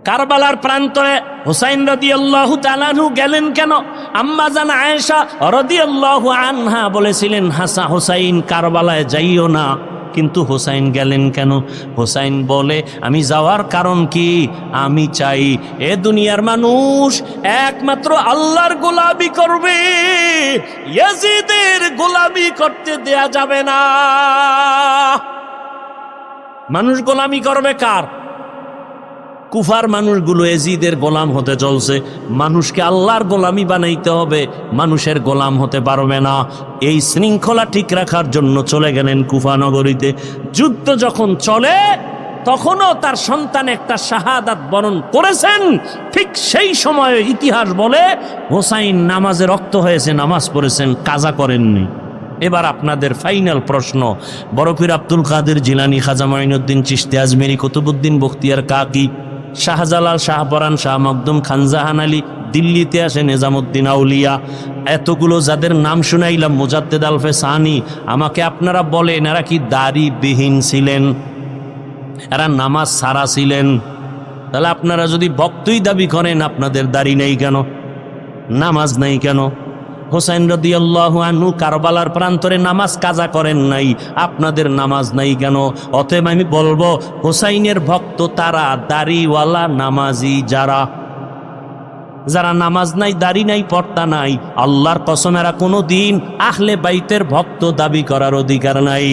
কারবালার প্রান্তরে হুসাইন রাদিয়াল্লাহু তাআলা আনহু গেলেন কেন? আম্মা জান আয়েশা রাদিয়াল্লাহু আনহা বলেছিলেন, হুসাইন কারবালায় যাইও না। কিন্তু হুসাইন গেলেন কেন? হুসাইন বলে, আমি যাওয়ার কারণ কি? আমি চাই এ দুনিয়ার মানুষ একমাত্র আল্লাহর গোলামি করবে, ইয়াজিদের গোলামি করতে দেয়া যাবে না। মানুষ গোলামি করবে কার? কুফার মানুষগুলো ইয়াজিদের গোলাম হতে চলছে। মানুষকে আল্লাহর গোলামি বানাইতে হবে, মানুষের গোলাম হতে পারবে না। এই শৃঙ্খলা ঠিক রাখার জন্য চলে গেলেন কুফা নগরীতে। যুদ্ধ যখন চলে তখনও তার সন্তান একটা শাহাদাত বরণ করেছেন। ঠিক সেই সময়ে ইতিহাস বলে হোসাইন নামাজে রক্ত হয়েছে, নামাজ পড়েছেন, কাজা করেননি। এবার আপনাদের ফাইনাল প্রশ্ন, বরফির আব্দুল কাদের জিলানী, খাজা মাইনুদ্দিন চিশতি আজমেরি, কুতুবউদ্দিন বখতিয়ার কাকি, শাহজালাল, শাহপরান, শাহ মখদুম, খানজাহান আলী, দিল্লিতে আসে নিজামুদ্দিন আউলিয়া, এতগুলো যাদের নাম শুনাইলাম, মুজাদ্দেদ আলফে সানি, আমাকে আপনারা বলেন এরা কি দাড়িবিহীন ছিলেন? এরা নামাজ ছাড়া ছিলেন? তাহলে আপনারা যদি ভক্তই দাবি করেন, আপনাদের দাড়ি নেই কেন? নামাজ নাই কেন? হোসাইন রাদিয়াল্লাহু আনহু কারবালার প্রান্তরে নামাজ কাজা করেন নাই, আপনাদের নামাজ নাই কেন? অতএব আমি বলবো, হোসাইনের ভক্ত তারা দাড়িওয়ালা নামাজি যারা নামাজ নাই, দাড়ি নাই, পর্দা নাই, আল্লাহর কসম এরা কোনো দিন আহলে বাইতের ভক্ত দাবি করার অধিকার নাই।